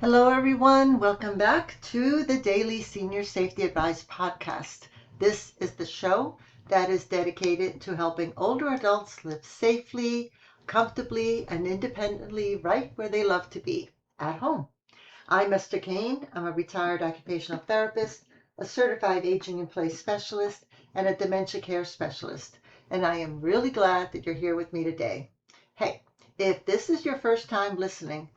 Hello, everyone. Welcome back to the Daily Senior Safety Advice Podcast. This is the show that is dedicated to helping older adults live safely, comfortably, and independently right where they love to be, at home. I'm Esther Kane. I'm a retired occupational therapist, a certified aging in place specialist, and a dementia care specialist. And I am really glad that you're here with me today. Hey, if this is your first time listening,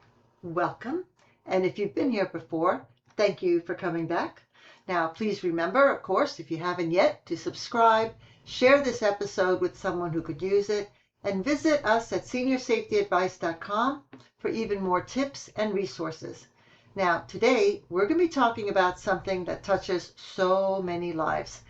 welcome. And if you've been here before, thank you for coming back. Now, please remember, of course, if you haven't yet, to subscribe, share this episode with someone who could use it, and visit us at seniorsafetyadvice.com for even more tips and resources. Now, today, we're going to be talking about something that touches so many lives.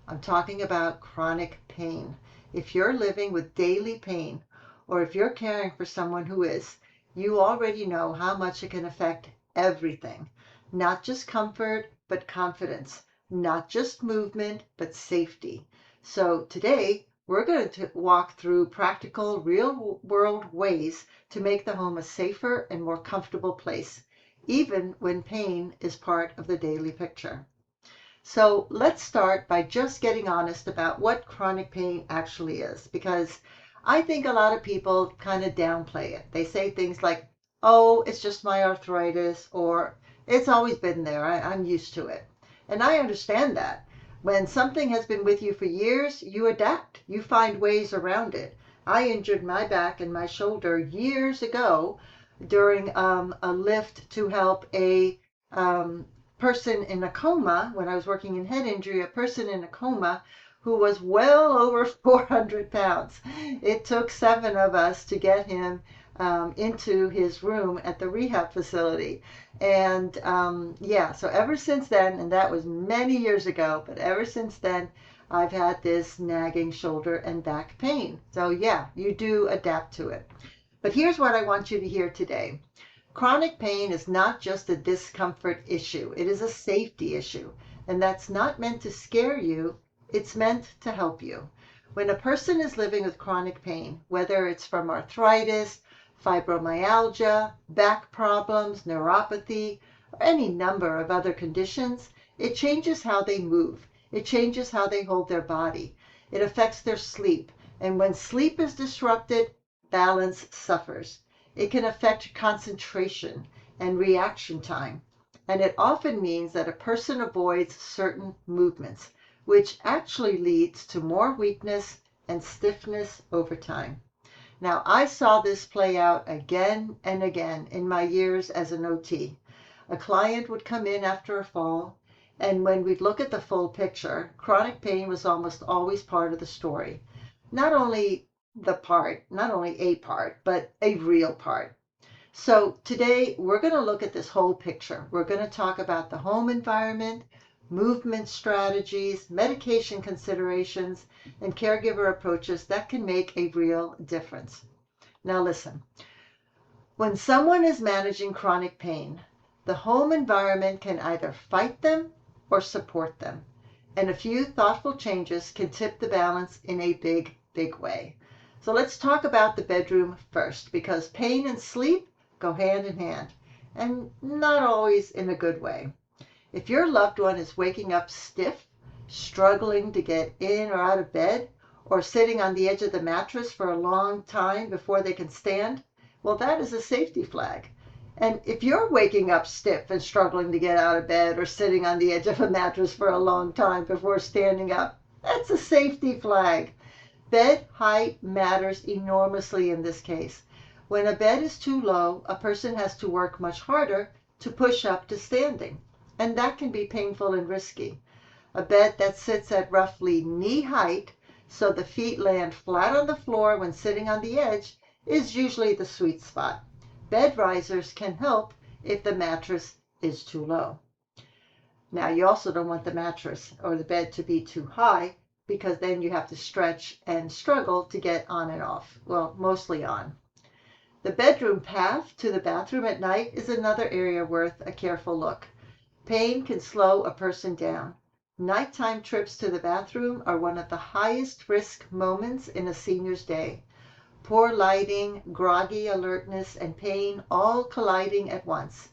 I'm talking about chronic pain. If you're living with daily pain, or if you're caring for someone who is, you already know how much it can affect everything. Not just comfort, but confidence. Not just movement, but safety. So today, we're going to walk through practical, real-world ways to make the home a safer and more comfortable place, even when pain is part of the daily picture. So let's start by just getting honest about what chronic pain actually is, because I think a lot of people kind of downplay it. They say things like, oh, it's just my arthritis, or it's always been there. I'm used to it. And I understand that. When something has been with you for years, you adapt. You find ways around it. I injured my back and my shoulder years ago during a lift to help a person in a coma. When I was working in head injury, a person in a coma who was well over 400 pounds. It took 7 of us to get him into his room at the rehab facility. And so ever since then, and that was many years ago, but ever since then, I've had this nagging shoulder and back pain. So yeah, you do adapt to it. But here's what I want you to hear today. Chronic pain is not just a discomfort issue. It is a safety issue. And that's not meant to scare you. It's meant to help you. When a person is living with chronic pain, whether it's from arthritis, fibromyalgia, back problems, neuropathy, or any number of other conditions, it changes how they move. It changes how they hold their body. It affects their sleep. And when sleep is disrupted, balance suffers. It can affect concentration and reaction time. And it often means that a person avoids certain movements, which actually leads to more weakness and stiffness over time. Now, I saw this play out again and again in my years as an OT. A client would come in after a fall, and when we'd look at the full picture, chronic pain was almost always part of the story. Not only a part, but a real part. So today we're going to look at this whole picture. We're going to talk about the home environment, movement strategies, medication considerations, and caregiver approaches that can make a real difference. Now listen, when someone is managing chronic pain, the home environment can either fight them or support them. And a few thoughtful changes can tip the balance in a big, big way. So let's talk about the bedroom first, because pain and sleep go hand in hand, and not always in a good way. If your loved one is waking up stiff, struggling to get in or out of bed, or sitting on the edge of the mattress for a long time before they can stand, well, that is a safety flag. And if you're waking up stiff and struggling to get out of bed or sitting on the edge of a mattress for a long time before standing up, that's a safety flag. Bed height matters enormously in this case. When a bed is too low, a person has to work much harder to push up to standing, and that can be painful and risky. A bed that sits at roughly knee height, so the feet land flat on the floor when sitting on the edge, is usually the sweet spot. Bed risers can help if the mattress is too low. Now, you also don't want the mattress or the bed to be too high, because then you have to stretch and struggle to get on and off. Well, mostly on. The bedroom path to the bathroom at night is another area worth a careful look. Pain can slow a person down. Nighttime trips to the bathroom are one of the highest risk moments in a senior's day. Poor lighting, groggy alertness, and pain all colliding at once.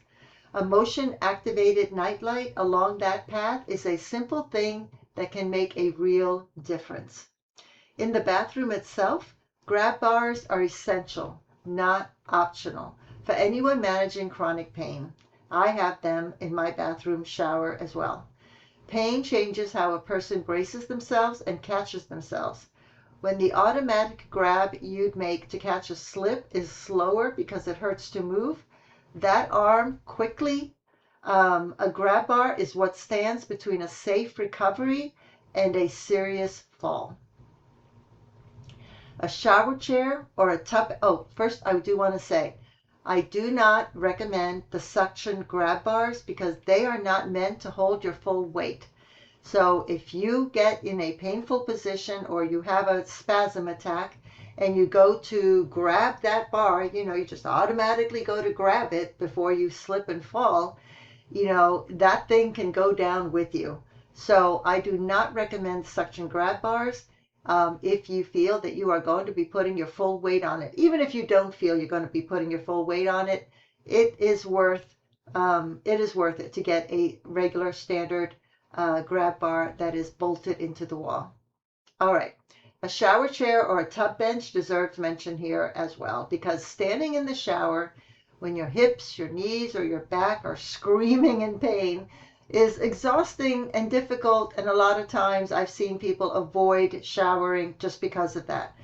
A motion-activated nightlight along that path is a simple thing that can make a real difference. In the bathroom itself, grab bars are essential, not optional, for anyone managing chronic pain. I have them in my bathroom shower as well. Pain changes how a person braces themselves and catches themselves. When the automatic grab you'd make to catch a slip is slower because it hurts to move, that arm quickly, a grab bar is what stands between a safe recovery and a serious fall. A shower chair or a tub. Oh, first I do want to say, I do not recommend the suction grab bars because they are not meant to hold your full weight. So if you get in a painful position or you have a spasm attack and you go to grab that bar, you just automatically go to grab it before you slip and fall, that thing can go down with you. So I do not recommend suction grab bars. If you feel that you are going to be putting your full weight on it, even if you don't feel you're going to be putting your full weight on it, it is worth it to get a regular standard grab bar that is bolted into the wall. All right, a shower chair or a tub bench deserves mention here as well, because standing in the shower when your hips, your knees, or your back are screaming in pain is exhausting and difficult, and a lot of times I've seen people avoid showering just because of that.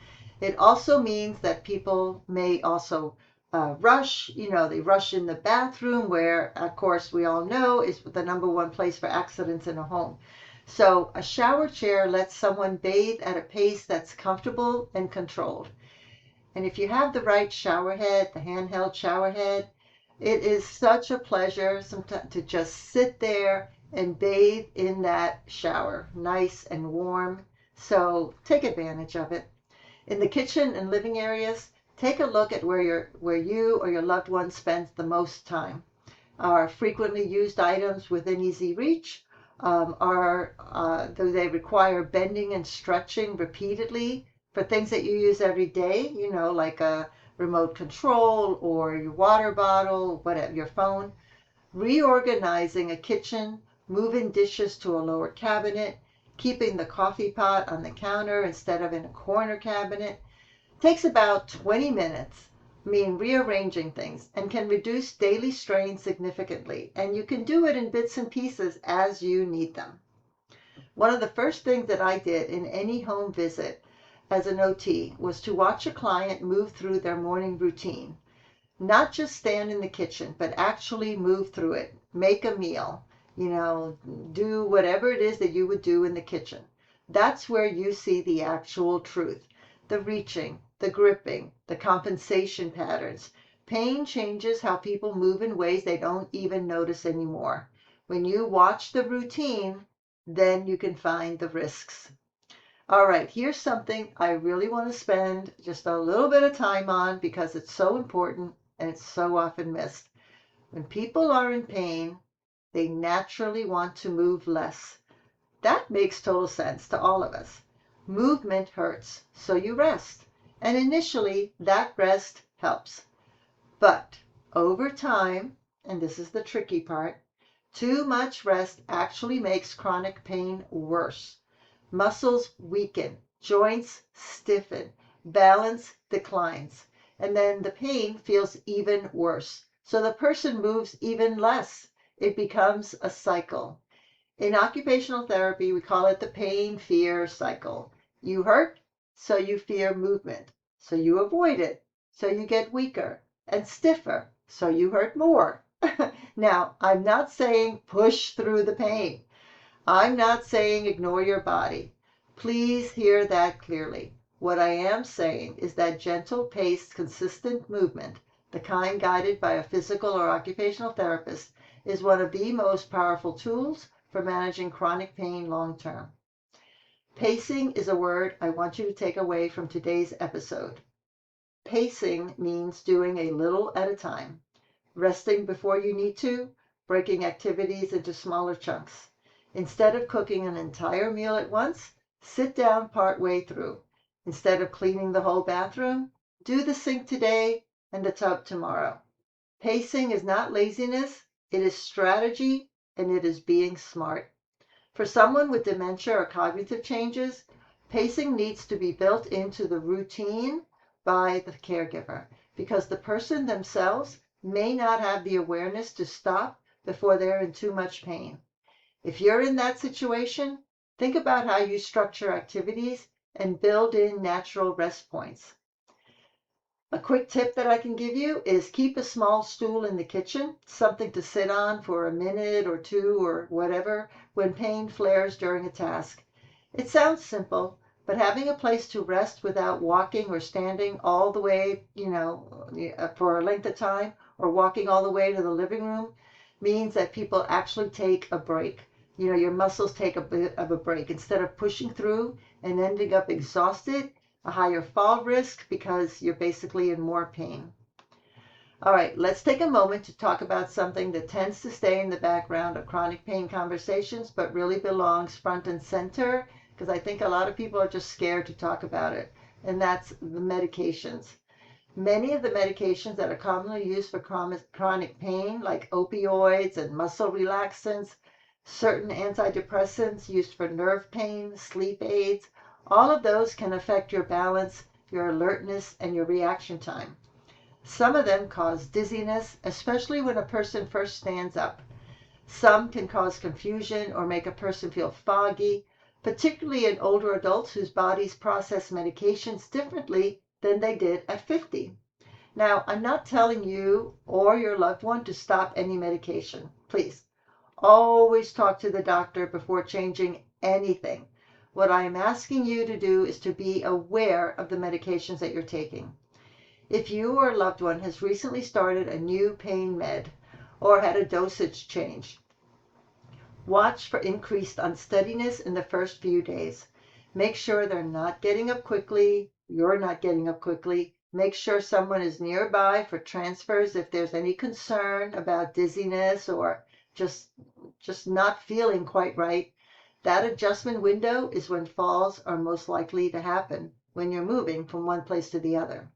It also means that people may also rush, they rush in the bathroom, where, of course, we all know is the number one place for accidents in a home. So a shower chair lets someone bathe at a pace that's comfortable and controlled. And if you have the right shower head, the handheld shower head, it is such a pleasure sometimes to just sit there and bathe in that shower, nice and warm. So take advantage of it. In the kitchen and living areas, take a look at where you or your loved one spends the most time. Are frequently used items within easy reach? Do they require bending and stretching repeatedly for things that you use every day, like a remote control or your water bottle, whatever, your phone? Reorganizing a kitchen, moving dishes to a lower cabinet, keeping the coffee pot on the counter instead of in a corner cabinet takes about 20 minutes. Rearranging things, and can reduce daily strain significantly. And you can do it in bits and pieces as you need them. One of the first things that I did in any home visit as an OT was to watch a client move through their morning routine. Not just stand in the kitchen, but actually move through it. Make a meal, do whatever it is that you would do in the kitchen. That's where you see the actual truth. The reaching, the gripping, the compensation patterns. Pain changes how people move in ways they don't even notice anymore. When you watch the routine, then you can find the risks. All right, here's something I really want to spend just a little bit of time on because it's so important and it's so often missed. When people are in pain, they naturally want to move less. That makes total sense to all of us. Movement hurts, so you rest. And initially, that rest helps. But over time, and this is the tricky part, too much rest actually makes chronic pain worse. Muscles weaken, joints stiffen, balance declines, and then the pain feels even worse. So the person moves even less. It becomes a cycle. In occupational therapy, we call it the pain-fear cycle. You hurt, so you fear movement. So you avoid it, so you get weaker and stiffer, so you hurt more. Now, I'm not saying push through the pain. I'm not saying ignore your body. Please hear that clearly. What I am saying is that gentle paced, consistent movement, the kind guided by a physical or occupational therapist, is one of the most powerful tools for managing chronic pain long term. Pacing is a word I want you to take away from today's episode. Pacing means doing a little at a time, resting before you need to, breaking activities into smaller chunks. Instead of cooking an entire meal at once, sit down partway through. Instead of cleaning the whole bathroom, do the sink today and the tub tomorrow. Pacing is not laziness, It is strategy, and it is being smart. For someone with dementia or cognitive changes, pacing needs to be built into the routine by the caregiver because the person themselves may not have the awareness to stop before they're in too much pain. If you're in that situation, think about how you structure activities and build in natural rest points. A quick tip that I can give you is keep a small stool in the kitchen, something to sit on for a minute or two or whatever when pain flares during a task. It sounds simple, but having a place to rest without walking or standing all the way, for a length of time or walking all the way to the living room means that people actually take a break. Your muscles take a bit of a break instead of pushing through and ending up exhausted, a higher fall risk because you're basically in more pain. All right, let's take a moment to talk about something that tends to stay in the background of chronic pain conversations, but really belongs front and center because I think a lot of people are just scared to talk about it, and that's the medications. Many of the medications that are commonly used for chronic pain, like opioids and muscle relaxants, certain antidepressants used for nerve pain, sleep aids, all of those can affect your balance, your alertness, and your reaction time. Some of them cause dizziness, especially when a person first stands up. Some can cause confusion or make a person feel foggy, particularly in older adults whose bodies process medications differently than they did at 50. Now, I'm not telling you or your loved one to stop any medication. Please, always talk to the doctor before changing anything. What I am asking you to do is to be aware of the medications that you're taking. If you or a loved one has recently started a new pain med or had a dosage change, watch for increased unsteadiness in the first few days. Make sure they're not getting up quickly. You're not getting up quickly. Make sure someone is nearby for transfers if there's any concern about dizziness or just not feeling quite right. That adjustment window is when falls are most likely to happen when you're moving from one place to the other.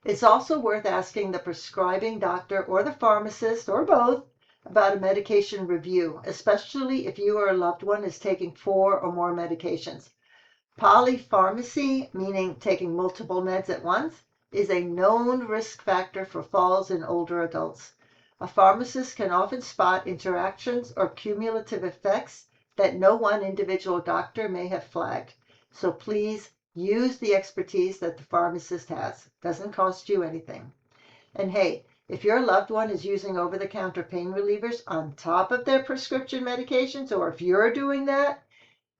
It's also worth asking the prescribing doctor or the pharmacist or both about a medication review, especially if you or a loved one is taking 4 or more medications. Polypharmacy, meaning taking multiple meds at once, is a known risk factor for falls in older adults. A pharmacist can often spot interactions or cumulative effects that no one individual doctor may have flagged. So please use the expertise that the pharmacist has. Doesn't cost you anything. And hey, if your loved one is using over-the-counter pain relievers on top of their prescription medications, or if you're doing that,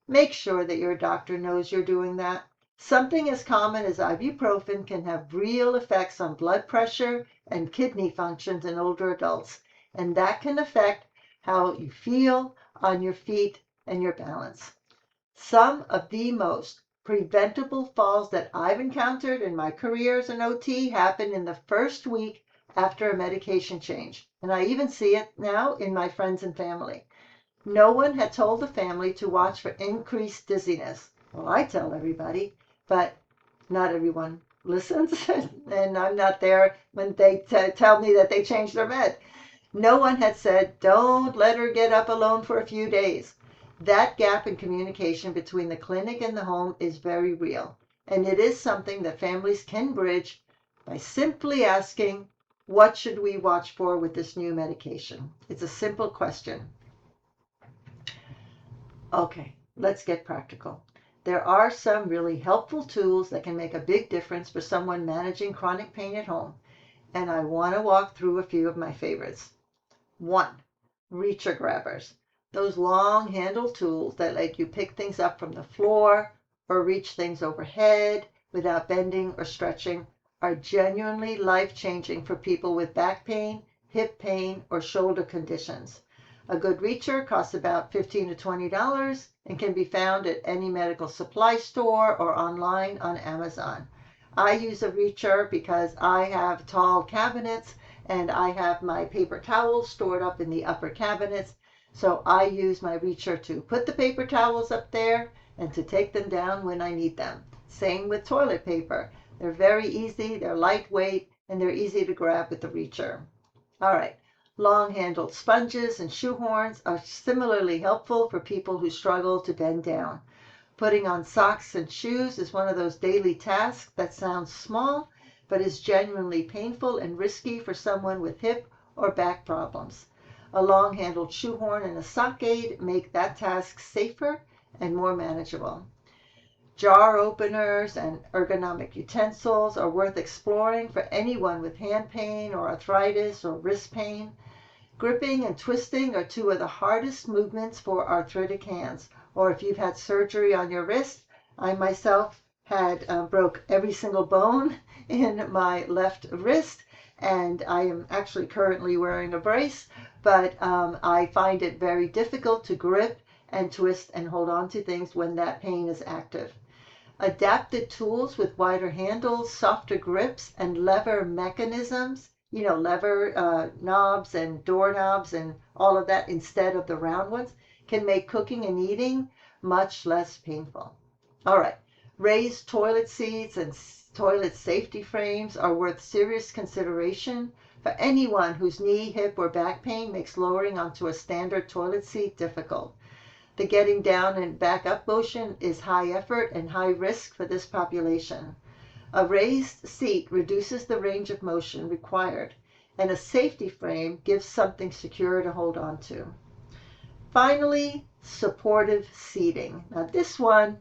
make sure that your doctor knows you're doing that. Something as common as ibuprofen can have real effects on blood pressure and kidney functions in older adults, and that can affect how you feel on your feet and your balance. Some of the most preventable falls that I've encountered in my career as an OT happen in the first week after a medication change, and I even see it now in my friends and family. No one had told the family to watch for increased dizziness. Well, I tell everybody, but not everyone listens, and I'm not there when they tell me that they changed their med. No one had said, don't let her get up alone for a few days. That gap in communication between the clinic and the home is very real, and it is something that families can bridge by simply asking, what should we watch for with this new medication? It's a simple question. Okay, let's get practical. There are some really helpful tools that can make a big difference for someone managing chronic pain at home, and I want to walk through a few of my favorites. 1. Reacher grabbers. Those long handled tools that let you pick things up from the floor or reach things overhead without bending or stretching are genuinely life-changing for people with back pain, hip pain, or shoulder conditions. A good reacher costs about $15 to $20 and can be found at any medical supply store or online on Amazon. I use a reacher because I have tall cabinets and I have my paper towels stored up in the upper cabinets. So I use my reacher to put the paper towels up there and to take them down when I need them. Same with toilet paper. They're very easy, they're lightweight, and they're easy to grab with the reacher. All right, Long-handled sponges and shoehorns are similarly helpful for people who struggle to bend down. Putting on socks and shoes is one of those daily tasks that sounds small, but is genuinely painful and risky for someone with hip or back problems. A long-handled shoehorn and a sock aid make that task safer and more manageable. Jar openers and ergonomic utensils are worth exploring for anyone with hand pain or arthritis or wrist pain. Gripping and twisting are two of the hardest movements for arthritic hands, or if you've had surgery on your wrist. I myself had broke every single bone in my left wrist, and I am actually currently wearing a brace, but I find it very difficult to grip and twist and hold on to things when that pain is active. Adapted tools with wider handles, softer grips, and lever mechanisms, lever knobs and doorknobs and all of that instead of the round ones, can make cooking and eating much less painful. All right, raised toilet seats and toilet safety frames are worth serious consideration for anyone whose knee, hip, or back pain makes lowering onto a standard toilet seat difficult. The getting down and back up motion is high effort and high risk for this population. A raised seat reduces the range of motion required, and a safety frame gives something secure to hold on to. Finally, supportive seating. Now this one,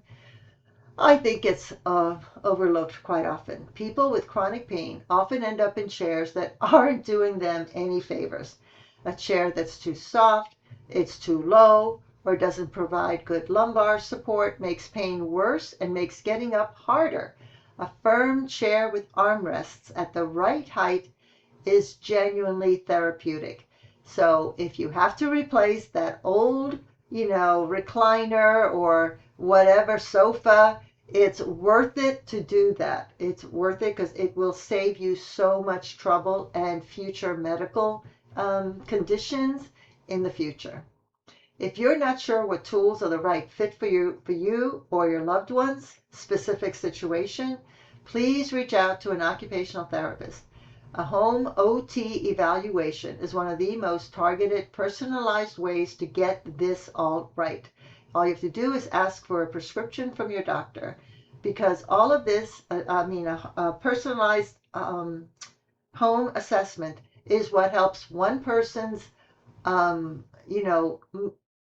I think it's overlooked quite often. People with chronic pain often end up in chairs that aren't doing them any favors. A chair that's too soft, it's too low, or doesn't provide good lumbar support makes pain worse and makes getting up harder. A firm chair with armrests at the right height is genuinely therapeutic. So if you have to replace that old, recliner or whatever sofa, it's worth it to do that. It's worth it because it will save you so much trouble and future medical conditions in the future. If you're not sure what tools are the right fit for you or your loved one's specific situation, please reach out to an occupational therapist. A home OT evaluation is one of the most targeted, personalized ways to get this all right. All you have to do is ask for a prescription from your doctor, because all of this, a personalized home assessment is what helps one person's,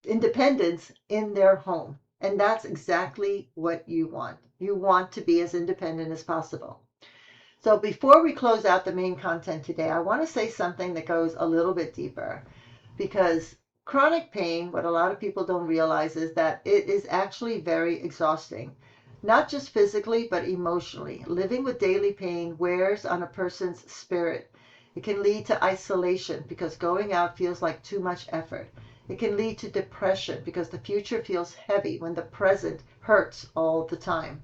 independence in their home. And that's exactly what you want. You want to be as independent as possible. So before we close out the main content today, I want to say something that goes a little bit deeper, because chronic pain, what a lot of people don't realize is that it is actually very exhausting, not just physically, but emotionally. Living with daily pain wears on a person's spirit. It can lead to isolation because going out feels like too much effort. It can lead to depression because the future feels heavy when the present hurts all the time.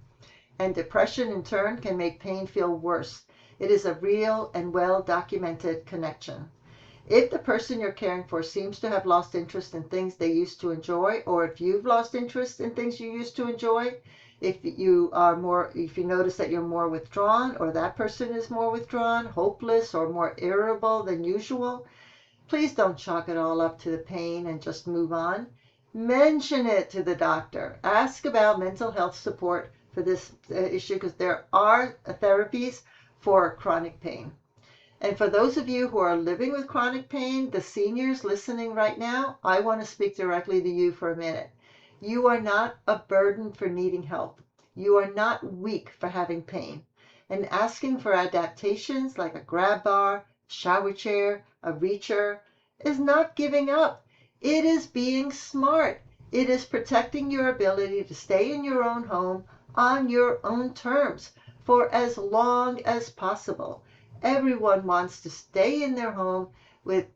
And depression in turn can make pain feel worse. It is a real and well-documented connection. If the person you're caring for seems to have lost interest in things they used to enjoy, or if you've lost interest in things you used to enjoy, if you notice that you're more withdrawn, or that person is more withdrawn, hopeless, or more irritable than usual, please don't chalk it all up to the pain and just move on. Mention it to the doctor. Ask about mental health support for this issue, because there are therapies for chronic pain. And for those of you who are living with chronic pain, the seniors listening right now, I want to speak directly to you for a minute. You are not a burden for needing help. You are not weak for having pain. And asking for adaptations like a grab bar, shower chair, a reacher, is not giving up. It is being smart. It is protecting your ability to stay in your own home on your own terms for as long as possible. Everyone wants to stay in their home with,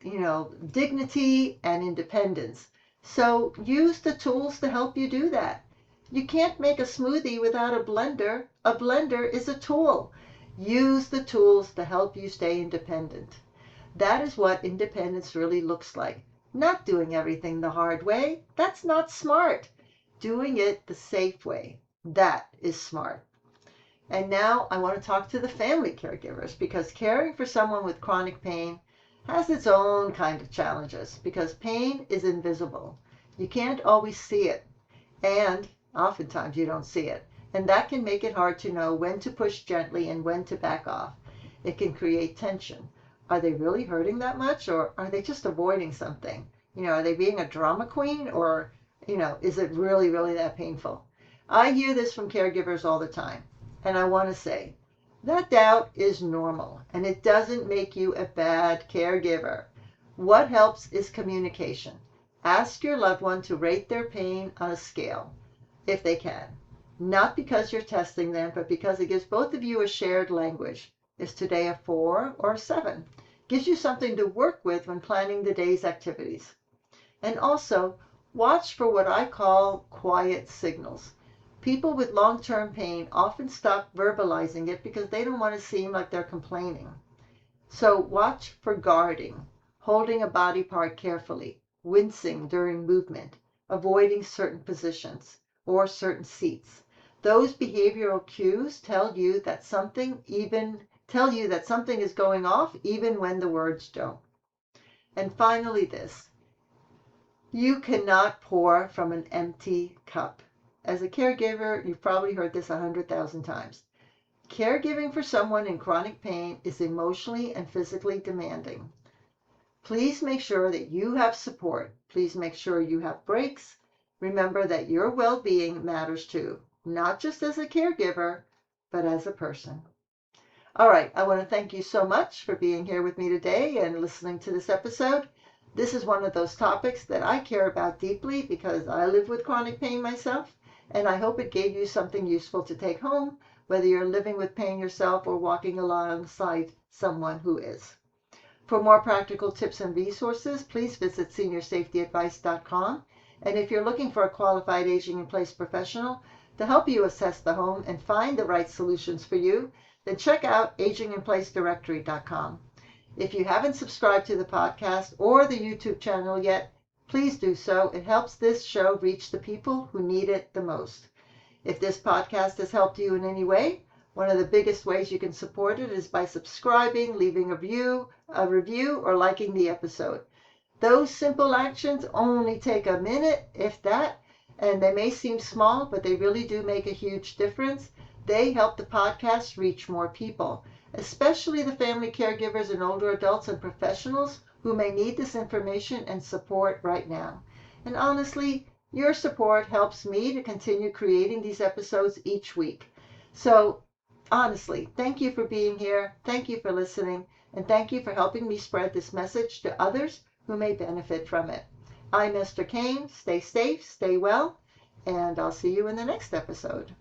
dignity and independence. So use the tools to help you do that. You can't make a smoothie without a blender. A blender is a tool. Use the tools to help you stay independent. That is what independence really looks like. Not doing everything the hard way. That's not smart. Doing it the safe way. That is smart. And now I want to talk to the family caregivers, because caring for someone with chronic pain has its own kind of challenges because pain is invisible. You can't always see it, and oftentimes you don't see it. And that can make it hard to know when to push gently and when to back off. It can create tension. Are they really hurting that much, or are they just avoiding something? Are they being a drama queen, or, is it really, really that painful? I hear this from caregivers all the time, and I want to say, that doubt is normal, and it doesn't make you a bad caregiver. What helps is communication. Ask your loved one to rate their pain on a scale, if they can. Not because you're testing them, but because it gives both of you a shared language. Is today a 4 or a 7? Gives you something to work with when planning the day's activities. And also, watch for what I call quiet signals. People with long-term pain often stop verbalizing it because they don't want to seem like they're complaining. So watch for guarding, holding a body part carefully, wincing during movement, avoiding certain positions or certain seats. Those behavioral cues tell you that something is going off even when the words don't. And finally this, you cannot pour from an empty cup. As a caregiver, you've probably heard this 100,000 times. Caregiving for someone in chronic pain is emotionally and physically demanding. Please make sure that you have support. Please make sure you have breaks. Remember that your well-being matters too, not just as a caregiver, but as a person. All right, I want to thank you so much for being here with me today and listening to this episode. This is one of those topics that I care about deeply because I live with chronic pain myself, and I hope it gave you something useful to take home, whether you're living with pain yourself or walking alongside someone who is. For more practical tips and resources, please visit seniorsafetyadvice.com. And if you're looking for a qualified aging in place professional to help you assess the home and find the right solutions for you, then check out aginginplacedirectory.com. If you haven't subscribed to the podcast or the YouTube channel yet, please do so. It helps this show reach the people who need it the most. If this podcast has helped you in any way, one of the biggest ways you can support it is by subscribing, leaving a review, or liking the episode. Those simple actions only take a minute, if that, and they may seem small, but they really do make a huge difference. They help the podcast reach more people, especially the family caregivers and older adults and professionals who may need this information and support right now. And honestly, your support helps me to continue creating these episodes each week. So honestly, thank you for being here. Thank you for listening. And thank you for helping me spread this message to others who may benefit from it. I'm Esther Kane. Stay safe, stay well, and I'll see you in the next episode.